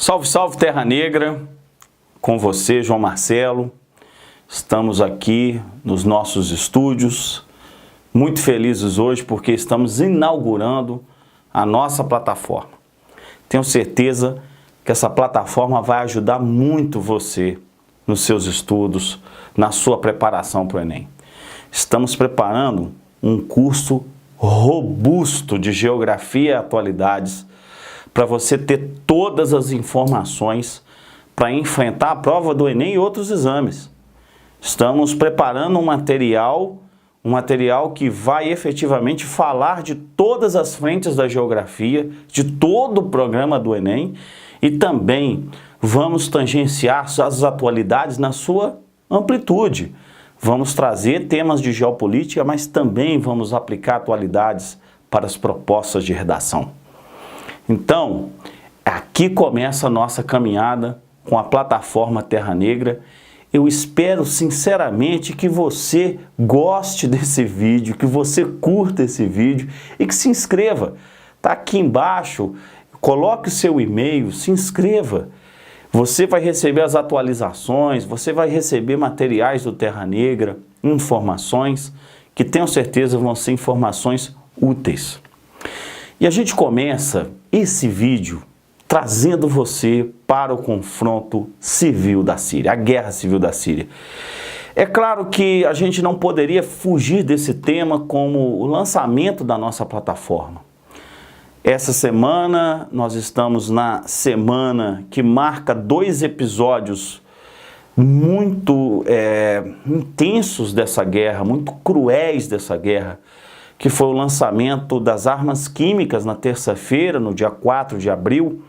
Salve, salve Terra Negra, com você João Marcelo, estamos aqui nos nossos estúdios, muito felizes hoje porque estamos inaugurando a nossa plataforma. Tenho certeza que essa plataforma vai ajudar muito você nos seus estudos, na sua preparação para o Enem. Estamos preparando um curso robusto de Geografia e Atualidades para você ter todas as informações para enfrentar a prova do Enem e outros exames. Estamos preparando um material que vai efetivamente falar de todas as frentes da geografia, de todo o programa do Enem, e também vamos tangenciar as atualidades na sua amplitude. Vamos trazer temas de geopolítica, mas também vamos aplicar atualidades para as propostas de redação. Então, aqui começa a nossa caminhada com a plataforma Terra Negra. Eu espero sinceramente que você goste desse vídeo, que você curta esse vídeo e que se inscreva. Está aqui embaixo, coloque o seu e-mail, se inscreva. Você vai receber as atualizações, você vai receber materiais do Terra Negra, informações que tenho certeza vão ser informações úteis. E a gente começa esse vídeo trazendo você para o confronto civil da Síria, a guerra civil da Síria. É claro que a gente não poderia fugir desse tema como o lançamento da nossa plataforma. Essa semana nós estamos na semana que marca 2 episódios muito intensos dessa guerra, muito cruéis dessa guerra, que foi o lançamento das armas químicas na terça-feira, no dia 4 de abril,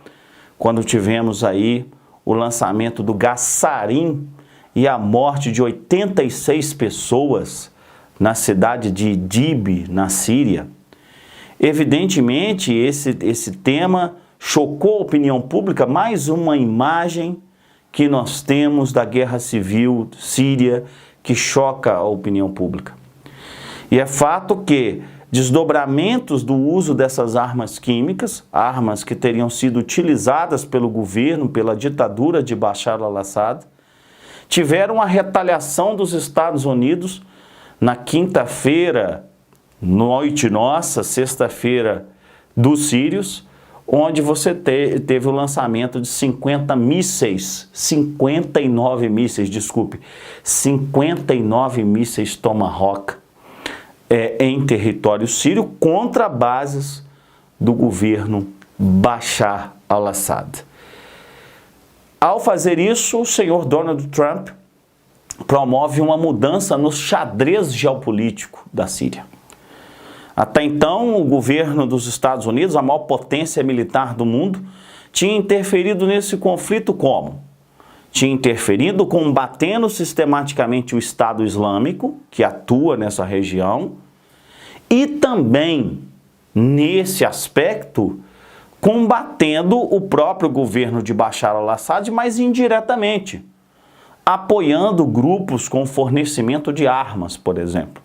quando tivemos aí o lançamento do gás sarin e a morte de 86 pessoas na cidade de Idlib, na Síria. Evidentemente, esse tema chocou a opinião pública, mais uma imagem que nós temos da guerra civil síria que choca a opinião pública. E é fato que desdobramentos do uso dessas armas químicas, armas que teriam sido utilizadas pelo governo, pela ditadura de Bashar al-Assad, tiveram a retaliação dos Estados Unidos na quinta-feira, noite nossa, sexta-feira dos sírios, onde você teve o lançamento de 59 mísseis Tomahawk em território sírio contra bases do governo Bashar al-Assad. Ao fazer isso, o senhor Donald Trump promove uma mudança no xadrez geopolítico da Síria. Até então, o governo dos Estados Unidos, a maior potência militar do mundo, tinha interferido nesse conflito como? Tinha interferido combatendo sistematicamente o Estado Islâmico, que atua nessa região, e também, nesse aspecto, combatendo o próprio governo de Bashar al-Assad, mas indiretamente, apoiando grupos com fornecimento de armas, por exemplo.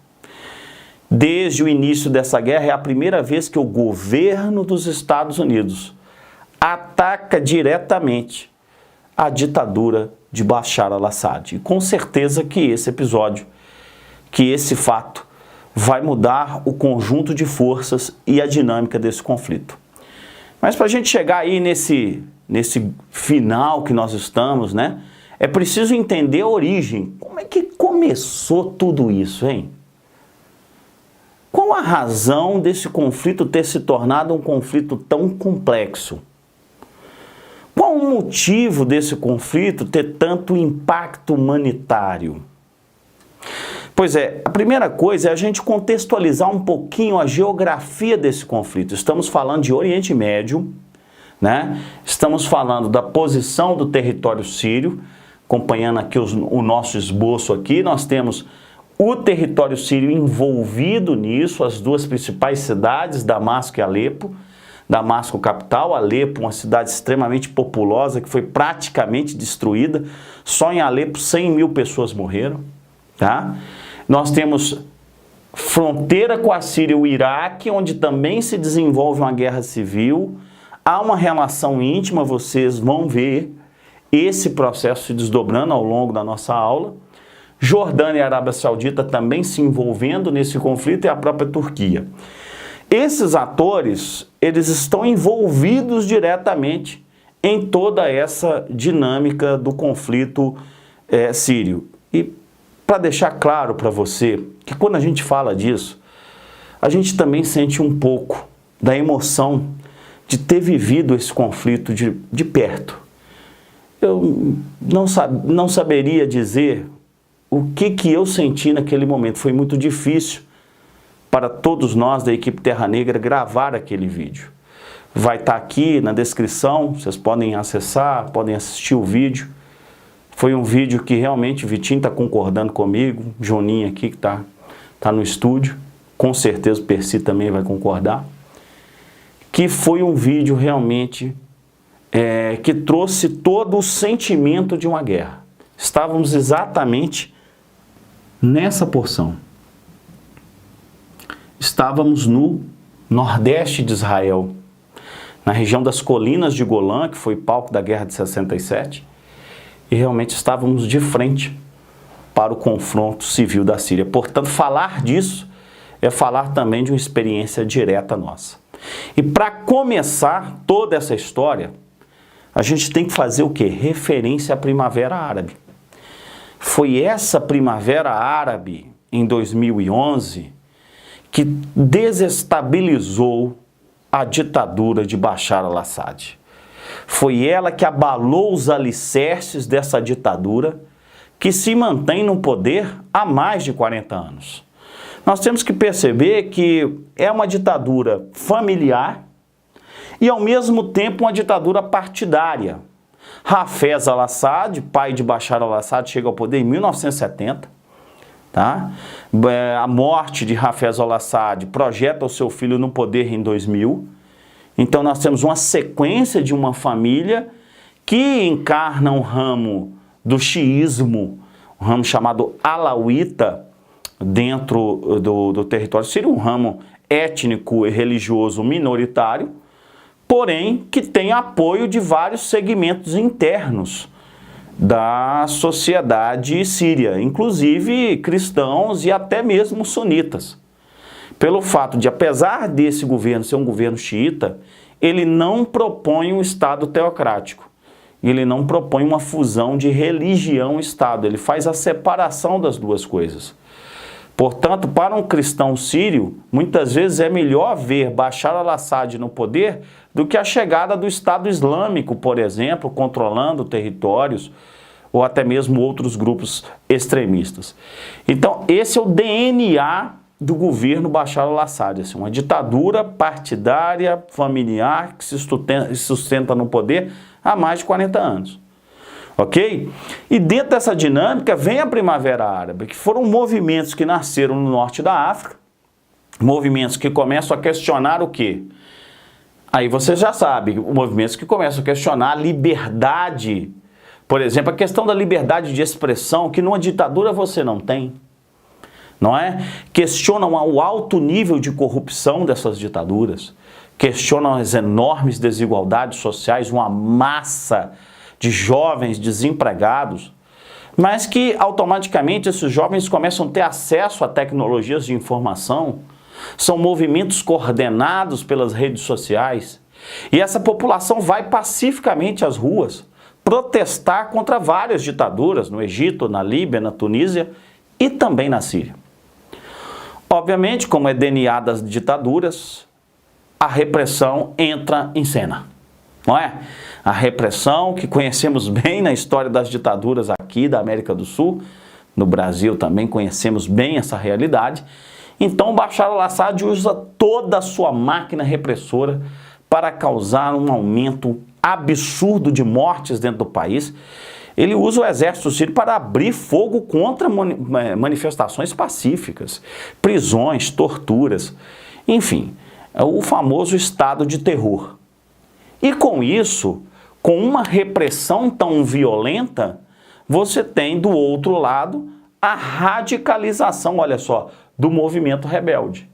Desde o início dessa guerra, é a primeira vez que o governo dos Estados Unidos ataca diretamente a ditadura de Bashar al-Assad. E com certeza que esse episódio, que esse fato, vai mudar o conjunto de forças e a dinâmica desse conflito. Mas para a gente chegar aí nesse final que nós estamos, né, é preciso entender a origem. Como é que começou tudo isso, hein? Qual a razão desse conflito ter se tornado um conflito tão complexo? Qual o motivo desse conflito ter tanto impacto humanitário? Pois é, a primeira coisa é a gente contextualizar um pouquinho a geografia desse conflito. Estamos falando de Oriente Médio, né? Estamos falando da posição do território sírio, acompanhando aqui o nosso esboço aqui, nós temos o território sírio envolvido nisso, as 2 principais cidades, Damasco e Alepo. Damasco capital, Alepo uma cidade extremamente populosa que foi praticamente destruída. Só em Alepo 100 mil pessoas morreram. Tá? Nós temos fronteira com a Síria e o Iraque, onde também se desenvolve uma guerra civil. Há uma relação íntima, vocês vão ver esse processo se desdobrando ao longo da nossa aula. Jordânia e Arábia Saudita também se envolvendo nesse conflito e a própria Turquia. Esses atores, eles estão envolvidos diretamente em toda essa dinâmica do conflito sírio. E para deixar claro para você que quando a gente fala disso, a gente também sente um pouco da emoção de ter vivido esse conflito de perto. Eu não saberia dizer o que eu senti naquele momento. Foi muito difícil para todos nós da equipe Terra Negra gravar aquele vídeo. Vai estar aqui na descrição, vocês podem acessar, podem assistir o vídeo. Foi um vídeo que realmente o Vitinho está concordando comigo, Joninho aqui que tá no estúdio, com certeza o Percy também vai concordar, que foi um vídeo realmente que trouxe todo o sentimento de uma guerra. Estávamos exatamente nessa porção. Estávamos no nordeste de Israel, na região das colinas de Golã, que foi palco da Guerra de 67, e realmente estávamos de frente para o confronto civil da Síria. Portanto, falar disso é falar também de uma experiência direta nossa. E para começar toda essa história, a gente tem que fazer o quê? Referência à Primavera Árabe. Foi essa Primavera Árabe, em 2011, que desestabilizou a ditadura de Bashar al-Assad. Foi ela que abalou os alicerces dessa ditadura que se mantém no poder há mais de 40 anos. Nós temos que perceber que é uma ditadura familiar e, ao mesmo tempo, uma ditadura partidária. Hafez al-Assad, pai de Bashar al-Assad, chega ao poder em 1970. Tá? A morte de Hafez al-Assad projeta o seu filho no poder em 2000. Então nós temos uma sequência de uma família que encarna um ramo do xiismo, um ramo chamado alauíta, dentro do território sírio, um ramo étnico e religioso minoritário, porém que tem apoio de vários segmentos internos da sociedade síria, inclusive cristãos e até mesmo sunitas. Pelo fato de, apesar desse governo ser um governo xiita, ele não propõe um Estado teocrático. Ele não propõe uma fusão de religião e Estado. Ele faz a separação das duas coisas. Portanto, para um cristão sírio, muitas vezes é melhor ver Bashar al-Assad no poder do que a chegada do Estado Islâmico, por exemplo, controlando territórios ou até mesmo outros grupos extremistas. Então, esse é o DNA do governo Bashar al-Assad, assim, uma ditadura partidária, familiar, que se sustenta no poder há mais de 40 anos. Ok? E dentro dessa dinâmica vem a Primavera Árabe, que foram movimentos que nasceram no norte da África, movimentos que começam a questionar o quê? Aí você já sabe, movimentos que começam a questionar a liberdade, por exemplo, a questão da liberdade de expressão, que numa ditadura você não tem. Não é? Questionam o alto nível de corrupção dessas ditaduras, questionam as enormes desigualdades sociais, uma massa de jovens desempregados, mas que automaticamente esses jovens começam a ter acesso a tecnologias de informação, são movimentos coordenados pelas redes sociais, e essa população vai pacificamente às ruas protestar contra várias ditaduras, no Egito, na Líbia, na Tunísia e também na Síria. Obviamente, como é DNA das ditaduras, a repressão entra em cena, não é? A repressão que conhecemos bem na história das ditaduras aqui da América do Sul, no Brasil também conhecemos bem essa realidade. Então Bashar al-Assad usa toda a sua máquina repressora para causar um aumento absurdo de mortes dentro do país. Ele usa o exército sírio para abrir fogo contra manifestações pacíficas, prisões, torturas, enfim, o famoso estado de terror. E com isso, com uma repressão tão violenta, você tem do outro lado a radicalização, olha só, do movimento rebelde.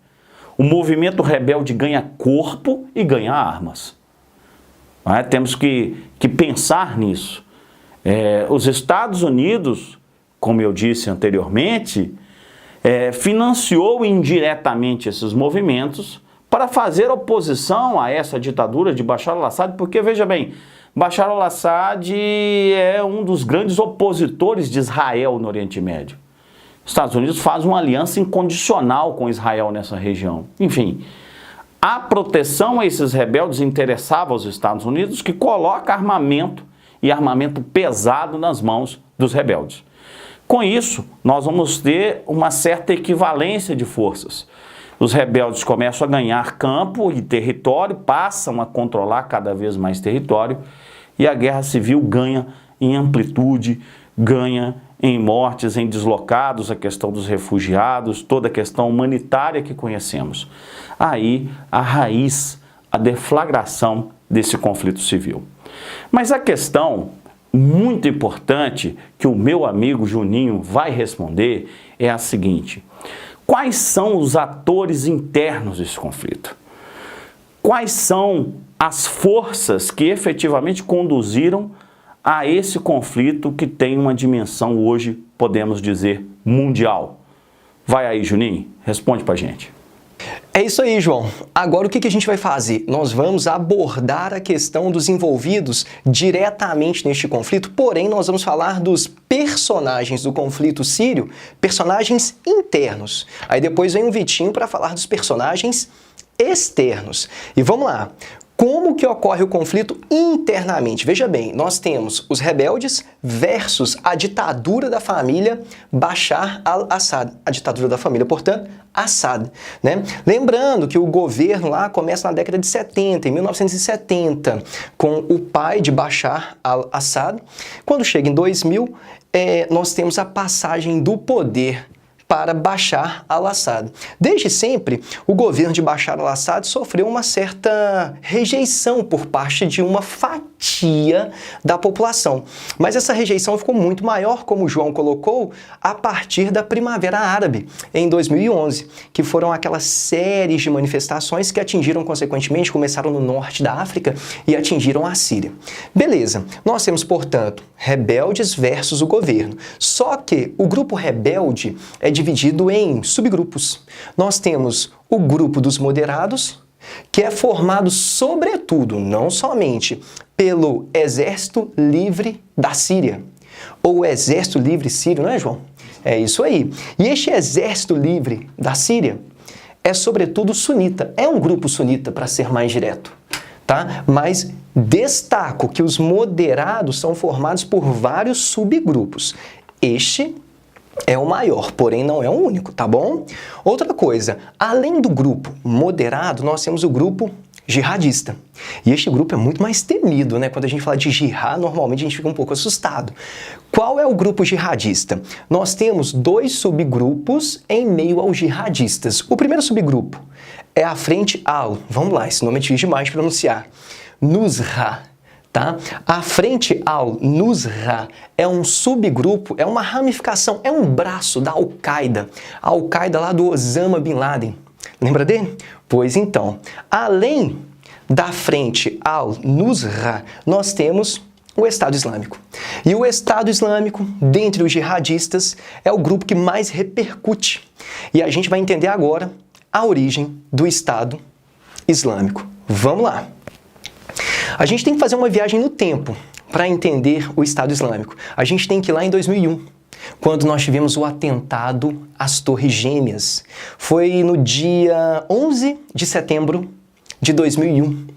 O movimento rebelde ganha corpo e ganha armas. Não é? Temos que pensar nisso. Os Estados Unidos, como eu disse anteriormente, financiou indiretamente esses movimentos para fazer oposição a essa ditadura de Bashar al-Assad, porque, veja bem, Bashar al-Assad é um dos grandes opositores de Israel no Oriente Médio. Os Estados Unidos faz uma aliança incondicional com Israel nessa região. Enfim, a proteção a esses rebeldes interessava aos Estados Unidos, que coloca armamento e armamento pesado nas mãos dos rebeldes. Com isso, nós vamos ter uma certa equivalência de forças. Os rebeldes começam a ganhar campo e território, passam a controlar cada vez mais território, e a guerra civil ganha em amplitude, ganha em mortes, em deslocados, a questão dos refugiados, toda a questão humanitária que conhecemos. Aí a raiz, a deflagração desse conflito civil. Mas a questão muito importante que o meu amigo Juninho vai responder é a seguinte: quais são os atores internos desse conflito? Quais são as forças que efetivamente conduziram a esse conflito que tem uma dimensão hoje, podemos dizer, mundial? Vai aí, Juninho, responde pra gente. É isso aí, João. Agora o que a gente vai fazer? Nós vamos abordar a questão dos envolvidos diretamente neste conflito, porém nós vamos falar dos personagens do conflito sírio, personagens internos. Aí depois vem o Vitinho para falar dos personagens externos. E vamos lá. Como que ocorre o conflito internamente? Veja bem, nós temos os rebeldes versus a ditadura da família Bashar al-Assad. A ditadura da família, portanto, Assad, né? Lembrando que o governo lá começa na década de 70, em 1970, com o pai de Bashar al-Assad. Quando chega em 2000, nós temos a passagem do poder para Bashar al-Assad. Desde sempre, o governo de Bashar al-Assad sofreu uma certa rejeição por parte de uma fatia da população. Mas essa rejeição ficou muito maior, como o João colocou, a partir da Primavera Árabe, em 2011, que foram aquelas séries de manifestações que atingiram, consequentemente, começaram no norte da África e atingiram a Síria. Beleza, nós temos, portanto, rebeldes versus o governo. Só que o grupo rebelde é dividido em subgrupos. Nós temos o grupo dos moderados, que é formado sobretudo, não somente, pelo Exército Livre da Síria, ou o Exército Livre Sírio, não é, João? É isso aí. E este Exército Livre da Síria é sobretudo sunita, é um grupo sunita, para ser mais direto, tá? Mas destaco que os moderados são formados por vários subgrupos. Este é o maior, porém não é o único, tá bom? Outra coisa, além do grupo moderado, nós temos o grupo jihadista. E este grupo é muito mais temido, né? Quando a gente fala de jihad, normalmente a gente fica um pouco assustado. Qual é o grupo jihadista? Nós temos dois subgrupos em meio aos jihadistas. O primeiro subgrupo é a Frente al, vamos lá, esse nome é difícil demais de pronunciar, Nusra. Tá? A Frente al-Nusra é um subgrupo, é uma ramificação, é um braço da Al-Qaeda. A Al-Qaeda lá do Osama Bin Laden. Lembra dele? Pois então, além da Frente al-Nusra, nós temos o Estado Islâmico. E o Estado Islâmico, dentre os jihadistas, é o grupo que mais repercute. E a gente vai entender agora a origem do Estado Islâmico. Vamos lá! A gente tem que fazer uma viagem no tempo para entender o Estado Islâmico. A gente tem que ir lá em 2001, quando nós tivemos o atentado às Torres Gêmeas. Foi no dia 11 de setembro de 2001.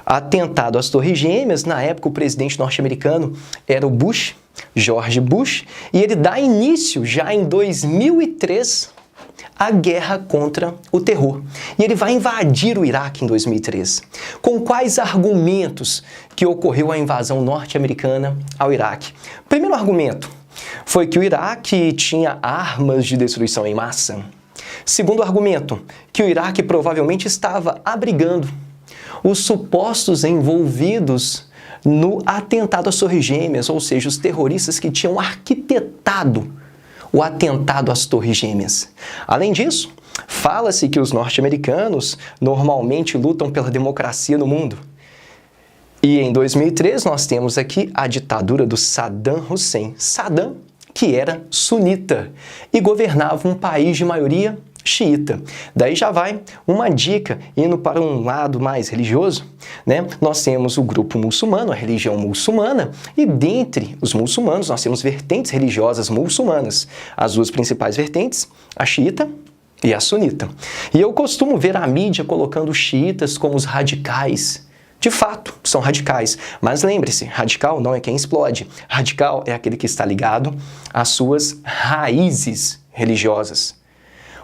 Atentado às Torres Gêmeas, na época o presidente norte-americano era o Bush, George Bush, e ele dá início já em 2003 a guerra contra o terror. E ele vai invadir o Iraque em 2003. Com quais argumentos que ocorreu a invasão norte-americana ao Iraque? Primeiro argumento foi que o Iraque tinha armas de destruição em massa. Segundo argumento, que o Iraque provavelmente estava abrigando os supostos envolvidos no atentado às Torres Gêmeas, ou seja, os terroristas que tinham arquitetado o atentado às Torres Gêmeas. Além disso, fala-se que os norte-americanos normalmente lutam pela democracia no mundo. E em 2003 nós temos aqui a ditadura do Saddam Hussein. Saddam, que era sunita e governava um país de maioria xiita. Daí já vai uma dica indo para um lado mais religioso, né? Nós temos o grupo muçulmano, a religião muçulmana, e dentre os muçulmanos nós temos vertentes religiosas muçulmanas. As duas principais vertentes, a xiita e a sunita. E eu costumo ver a mídia colocando os xiitas como os radicais. De fato, são radicais, mas lembre-se, radical não é quem explode. Radical é aquele que está ligado às suas raízes religiosas.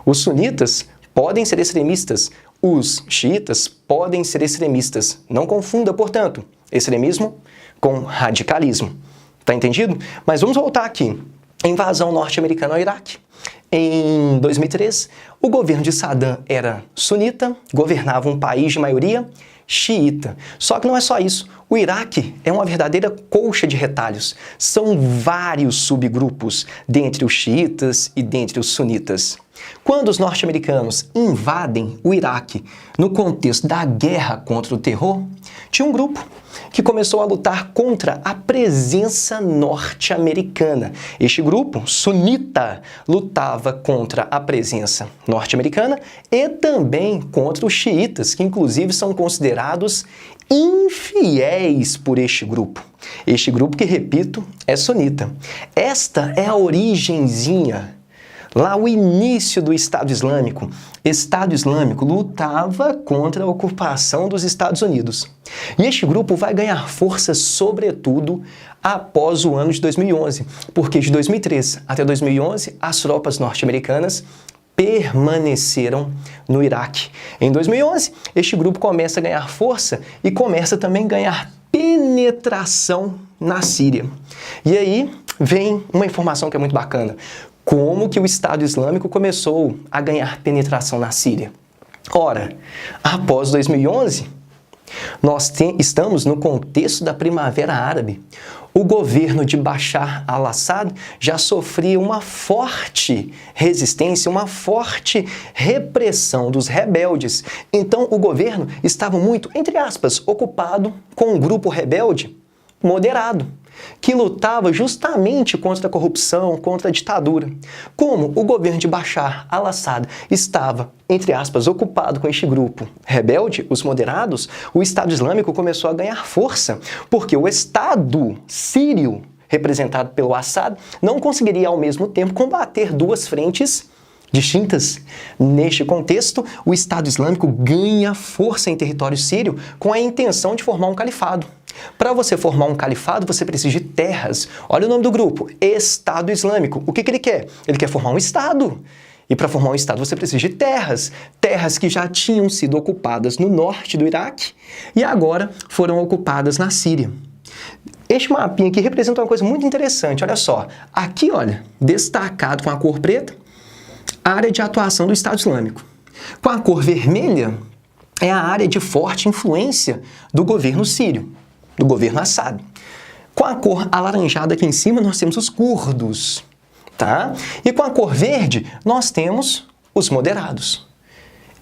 Os sunitas podem ser extremistas, os xiitas podem ser extremistas. Não confunda, portanto, extremismo com radicalismo. Tá entendido? Mas vamos voltar aqui. Invasão norte-americana ao Iraque. Em 2003, o governo de Saddam era sunita, governava um país de maioria xiita. Só que não é só isso. O Iraque é uma verdadeira colcha de retalhos. São vários subgrupos dentre os xiitas e dentre os sunitas. Quando os norte-americanos invadem o Iraque no contexto da guerra contra o terror, tinha um grupo que começou a lutar contra a presença norte-americana. Este grupo, sunita, lutava contra a presença norte-americana e também contra os xiitas, que inclusive são considerados infiéis por este grupo. Este grupo que, repito, é sunita. Esta é a origenzinha. Lá, o início do Estado Islâmico. Estado Islâmico lutava contra a ocupação dos Estados Unidos. E este grupo vai ganhar força, sobretudo, após o ano de 2011, porque de 2003 até 2011, as tropas norte-americanas permaneceram no Iraque. Em 2011, este grupo começa a ganhar força e começa também a ganhar penetração na Síria. E aí vem uma informação que é muito bacana. Como que o Estado Islâmico começou a ganhar penetração na Síria? Ora, após 2011, nós estamos no contexto da Primavera Árabe. O governo de Bashar al-Assad já sofria uma forte resistência, uma forte repressão dos rebeldes. Então, o governo estava muito, entre aspas, ocupado com um grupo rebelde moderado, que lutava justamente contra a corrupção, contra a ditadura. Como o governo de Bashar al-Assad estava, entre aspas, ocupado com este grupo rebelde, os moderados, o Estado Islâmico começou a ganhar força, porque o Estado sírio, representado pelo Assad, não conseguiria ao mesmo tempo combater duas frentes distintas. Neste contexto, o Estado Islâmico ganha força em território sírio com a intenção de formar um califado. Para você formar um califado, você precisa de terras. Olha o nome do grupo, Estado Islâmico. O que ele quer? Ele quer formar um Estado. E para formar um Estado você precisa de terras. Terras que já tinham sido ocupadas no norte do Iraque e agora foram ocupadas na Síria. Este mapinha aqui representa uma coisa muito interessante. Olha só, aqui, olha, destacado com a cor preta, a área de atuação do Estado Islâmico. Com a cor vermelha, é a área de forte influência do governo sírio, do governo Assad. Com a cor alaranjada aqui em cima, nós temos os curdos, tá? E com a cor verde, nós temos os moderados.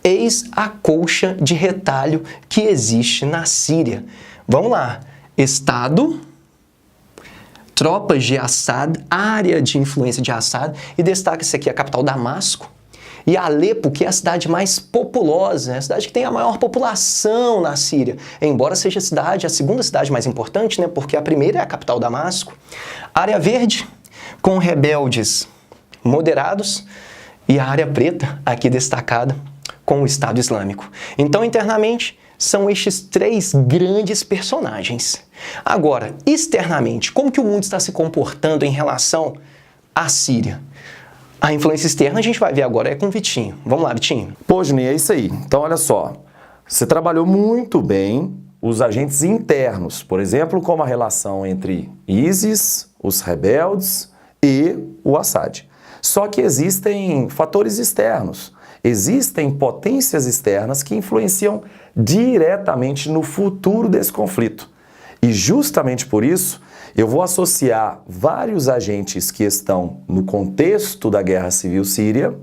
Eis a colcha de retalho que existe na Síria. Vamos lá. Estado, tropas de Assad, área de influência de Assad, e destaca-se aqui a capital Damasco, e Alepo, que é a cidade mais populosa, a cidade que tem a maior população na Síria, embora seja a segunda cidade mais importante, né, porque a primeira é a capital Damasco. Área verde, com rebeldes moderados, e a área preta, aqui destacada, com o Estado Islâmico. Então, internamente, são estes três grandes personagens. Agora, externamente, como que o mundo está se comportando em relação à Síria? A influência externa a gente vai ver agora é com o Vitinho. Vamos lá, Vitinho. Pô, Juninho, é isso aí. Então, olha só. Você trabalhou muito bem os agentes internos, por exemplo, como a relação entre ISIS, os rebeldes e o Assad. Só que existem fatores externos. Existem potências externas que influenciam diretamente no futuro desse conflito. E justamente por isso, eu vou associar vários agentes que estão no contexto da Guerra Civil Síria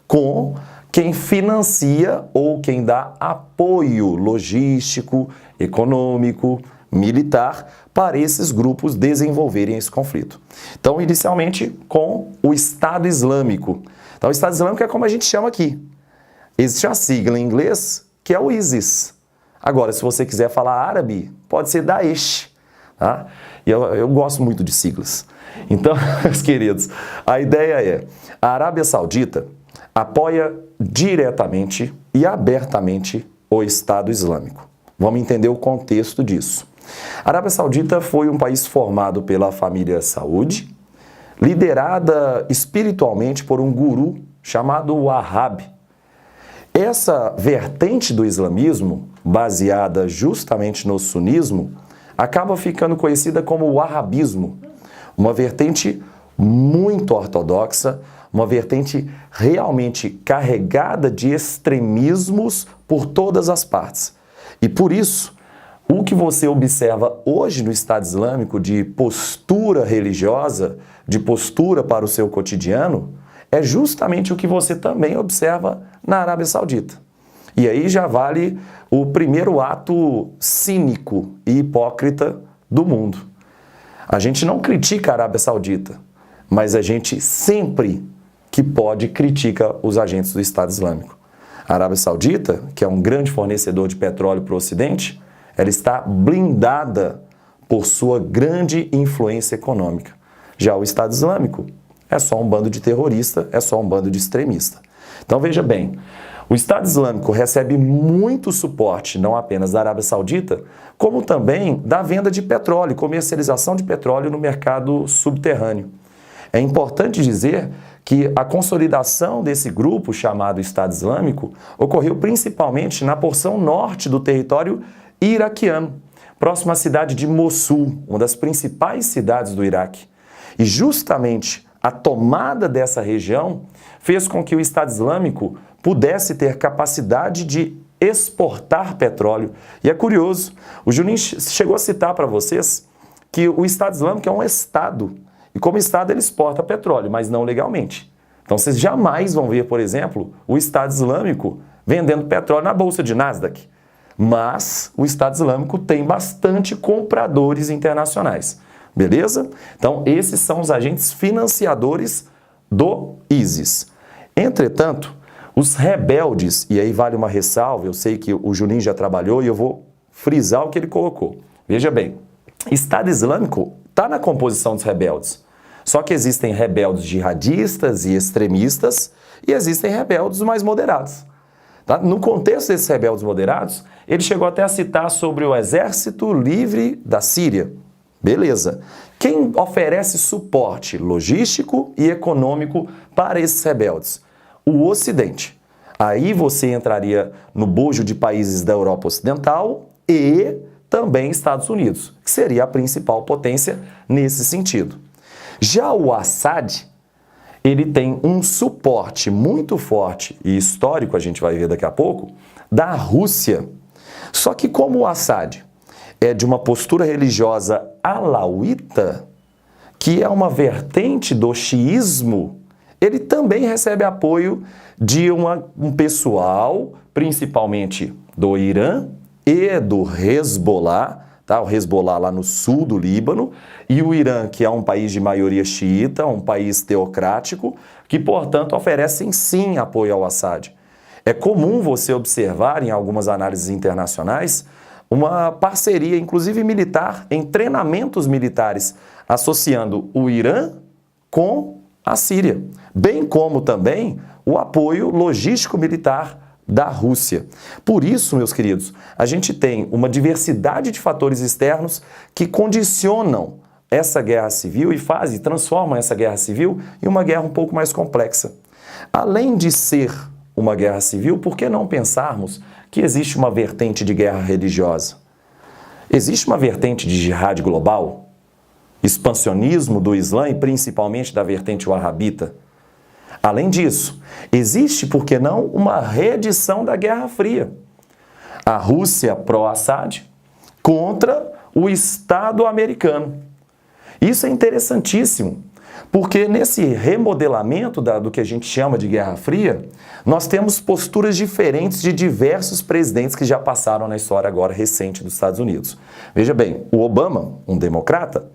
com quem financia ou quem dá apoio logístico, econômico, militar para esses grupos desenvolverem esse conflito. Então, inicialmente, com o Estado Islâmico. Então, o Estado Islâmico é como a gente chama aqui. Existe a sigla em inglês, que é o ISIS. Agora, se você quiser falar árabe, pode ser Daesh. Tá? E eu gosto muito de siglas. Então, meus queridos, a ideia é, a Arábia Saudita apoia diretamente e abertamente o Estado Islâmico. Vamos entender o contexto disso. A Arábia Saudita foi um país formado pela família Saud, liderada espiritualmente por um guru chamado Wahhab. Essa vertente do islamismo, baseada justamente no sunismo, acaba ficando conhecida como wahhabismo, uma vertente muito ortodoxa, uma vertente realmente carregada de extremismos por todas as partes. E por isso, o que você observa hoje no Estado Islâmico de postura religiosa, de postura para o seu cotidiano, é justamente o que você também observa na Arábia Saudita. E aí já vale o primeiro ato cínico e hipócrita do mundo. A gente não critica a Arábia Saudita, mas a gente sempre que pode critica os agentes do Estado Islâmico. A Arábia Saudita, que é um grande fornecedor de petróleo para o Ocidente, ela está blindada por sua grande influência econômica. Já o Estado Islâmico é só um bando de terrorista, é só um bando de extremista. Então veja bem, o Estado Islâmico recebe muito suporte, não apenas da Arábia Saudita, como também da venda de petróleo, comercialização de petróleo no mercado subterrâneo. É importante dizer que a consolidação desse grupo chamado Estado Islâmico ocorreu principalmente na porção norte do território iraquiano, próximo à cidade de Mossul, uma das principais cidades do Iraque. E justamente a tomada dessa região fez com que o Estado Islâmico pudesse ter capacidade de exportar petróleo. E é curioso, o Juninho chegou a citar para vocês que o Estado Islâmico é um Estado. E como Estado ele exporta petróleo, mas não legalmente. Então vocês jamais vão ver, por exemplo, o Estado Islâmico vendendo petróleo na Bolsa de Nasdaq. Mas o Estado Islâmico tem bastante compradores internacionais. Beleza? Então esses são os agentes financiadores do ISIS. Entretanto, os rebeldes, e aí vale uma ressalva, eu sei que o Juninho já trabalhou e eu vou frisar o que ele colocou. Veja bem, Estado Islâmico está na composição dos rebeldes. Só que existem rebeldes jihadistas e extremistas e existem rebeldes mais moderados. Tá? No contexto desses rebeldes moderados, ele chegou até a citar sobre o Exército Livre da Síria. Beleza. Quem oferece suporte logístico e econômico para esses rebeldes? O Ocidente. Aí você entraria no bojo de países da Europa Ocidental e também Estados Unidos, que seria a principal potência nesse sentido. Já o Assad, ele tem um suporte muito forte e histórico, a gente vai ver daqui a pouco, da Rússia. Só que como o Assad é de uma postura religiosa alauíta, que é uma vertente do xiismo, ele também recebe apoio de um pessoal, principalmente do Irã e do Hezbollah, tá? O Hezbollah lá no sul do Líbano, e o Irã, que é um país de maioria xiita, um país teocrático, que, portanto, oferecem sim apoio ao Assad. É comum você observar em algumas análises internacionais uma parceria, inclusive militar, em treinamentos militares, associando o Irã com a Síria, bem como também o apoio logístico militar da Rússia. Por isso, meus queridos, a gente tem uma diversidade de fatores externos que condicionam essa guerra civil e transformam essa guerra civil em uma guerra um pouco mais complexa. Além de ser uma guerra civil, por que não pensarmos que existe uma vertente de guerra religiosa? Existe uma vertente de jihad global? Expansionismo do Islã e principalmente da vertente wahhabita? Além disso, existe, por que não, uma reedição da Guerra Fria. A Rússia pró-Assad contra o Estado americano. Isso é interessantíssimo, Porque nesse remodelamento do que a gente chama de Guerra Fria, nós temos posturas diferentes de diversos presidentes que já passaram na história agora recente dos Estados Unidos. Veja bem, o Obama, um democrata,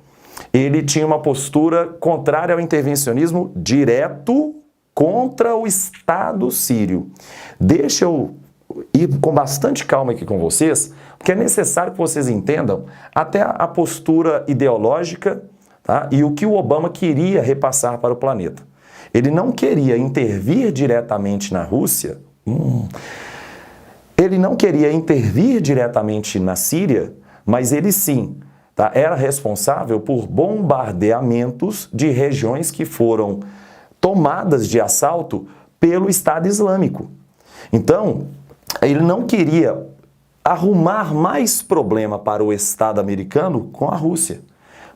ele tinha uma postura contrária ao intervencionismo direto contra o Estado sírio. Deixa eu ir com bastante calma aqui com vocês, porque é necessário que vocês entendam até a postura ideológica, tá? E o que o Obama queria repassar para o planeta. Ele não queria intervir diretamente na Rússia, ele não queria intervir diretamente na Síria, mas ele sim, tá? Era responsável por bombardeamentos de regiões que foram tomadas de assalto pelo Estado Islâmico. Então, ele não queria arrumar mais problema para o Estado americano com a Rússia.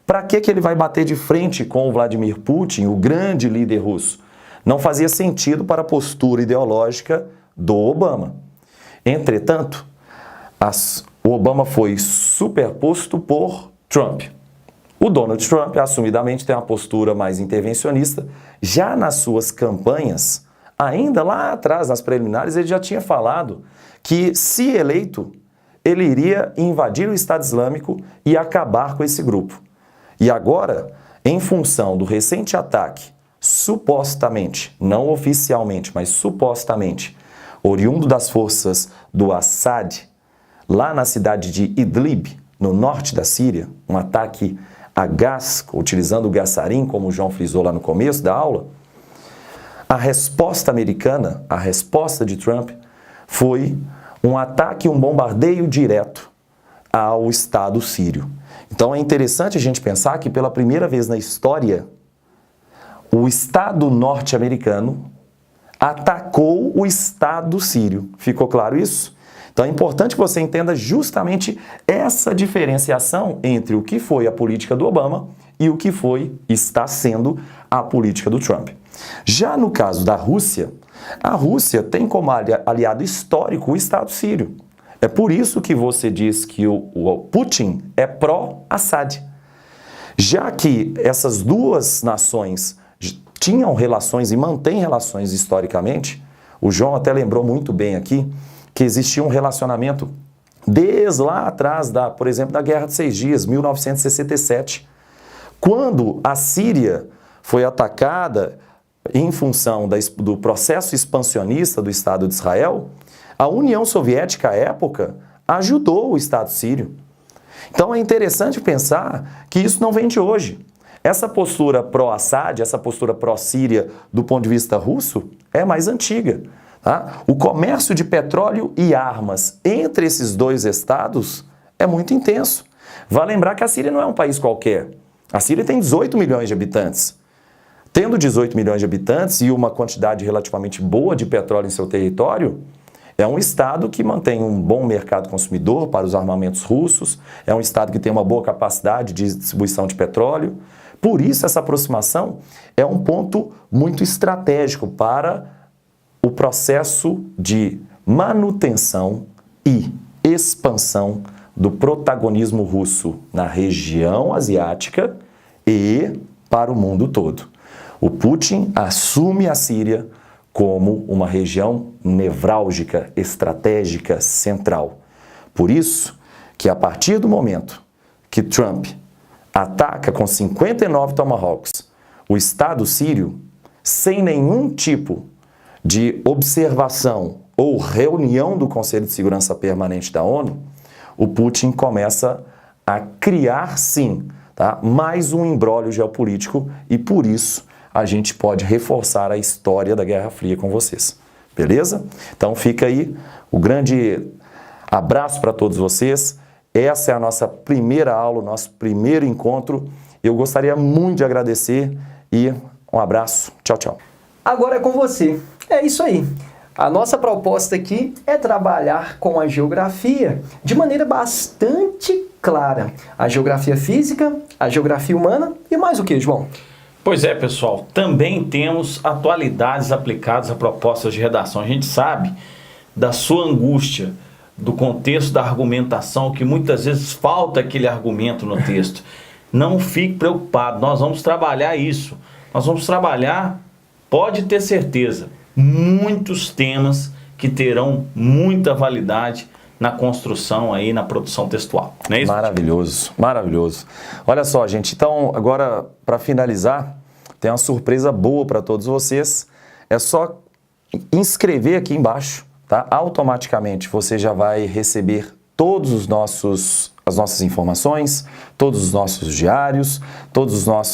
Para que ele vai bater de frente com o Vladimir Putin, o grande líder russo? Não fazia sentido para a postura ideológica do Obama. Entretanto, o Obama foi superposto por Trump. O Donald Trump, assumidamente, tem uma postura mais intervencionista. Já nas suas campanhas, ainda lá atrás, nas preliminares, ele já tinha falado que, se eleito, ele iria invadir o Estado Islâmico e acabar com esse grupo. E agora, em função do recente ataque, supostamente, não oficialmente, mas supostamente, oriundo das forças do Assad, lá na cidade de Idlib, no norte da Síria, um ataque a gás, utilizando o gás sarin, como o João frisou lá no começo da aula, a resposta americana, a resposta de Trump, foi um ataque, um bombardeio direto ao Estado sírio. Então é interessante a gente pensar que pela primeira vez na história, o Estado norte-americano atacou o Estado sírio. Ficou claro isso? Então é importante que você entenda justamente essa diferenciação entre o que foi a política do Obama e o que está sendo a política do Trump. Já no caso da Rússia, a Rússia tem como aliado histórico o Estado sírio. É por isso que você diz que o Putin é pró-Assad. Já que essas duas nações tinham relações e mantêm relações historicamente, o João até lembrou muito bem aqui que existia um relacionamento desde lá atrás, por exemplo, da Guerra de 6 Dias, 1967, quando a Síria foi atacada em função do processo expansionista do Estado de Israel. A União Soviética, à época, ajudou o Estado sírio. Então é interessante pensar que isso não vem de hoje. Essa postura pró-Assad, essa postura pró-Síria do ponto de vista russo, é mais antiga. Tá? O comércio de petróleo e armas entre esses dois estados é muito intenso. Vale lembrar que a Síria não é um país qualquer. A Síria tem 18 milhões de habitantes. Tendo 18 milhões de habitantes e uma quantidade relativamente boa de petróleo em seu território, é um estado que mantém um bom mercado consumidor para os armamentos russos, é um estado que tem uma boa capacidade de distribuição de petróleo. Por isso, essa aproximação é um ponto muito estratégico para o processo de manutenção e expansão do protagonismo russo na região asiática e para o mundo todo. O Putin assume a Síria como uma região nevrálgica, estratégica, central. Por isso que a partir do momento que Trump ataca com 59 Tomahawks o Estado sírio, sem nenhum tipo de observação ou reunião do Conselho de Segurança Permanente da ONU, o Putin começa a criar, sim, tá, mais um imbróglio geopolítico e, por isso, a gente pode reforçar a história da Guerra Fria com vocês. Beleza? Então fica aí o grande abraço para todos vocês. Essa é a nossa primeira aula, o nosso primeiro encontro. Eu gostaria muito de agradecer e um abraço. Tchau, tchau. Agora é com você. É isso aí. A nossa proposta aqui é trabalhar com a geografia de maneira bastante clara. A geografia física, a geografia humana e mais o que, João? Pois é, pessoal, também temos atualidades aplicadas a propostas de redação. A gente sabe da sua angústia, do contexto da argumentação, que muitas vezes falta aquele argumento no texto. Não fique preocupado, nós vamos trabalhar isso. nós vamos trabalhar, pode ter certeza, muitos temas que terão muita validade na construção aí, na produção textual. Não é isso? Maravilhoso, maravilhoso. Olha só, gente, então agora para finalizar, tem uma surpresa boa para todos vocês. É só inscrever aqui embaixo, tá? Automaticamente você já vai receber todos as nossas informações, todos os nossos diários,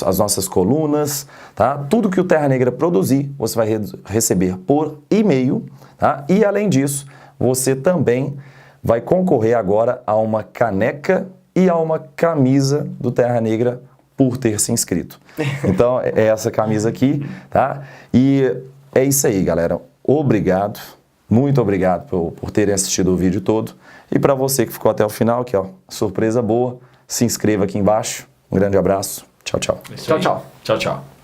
as nossas colunas, tá? Tudo que o Terra Negra produzir, você vai receber por e-mail, tá? E além disso, você também vai concorrer agora a uma caneca e a uma camisa do Terra Negra por ter se inscrito. Então, é essa camisa aqui, tá? E é isso aí, galera. Obrigado, muito obrigado por terem assistido o vídeo todo. E para você que ficou até o final, aqui ó, surpresa boa, se inscreva aqui embaixo. Um grande abraço. Tchau, tchau. Tchau, tchau. Tchau, tchau.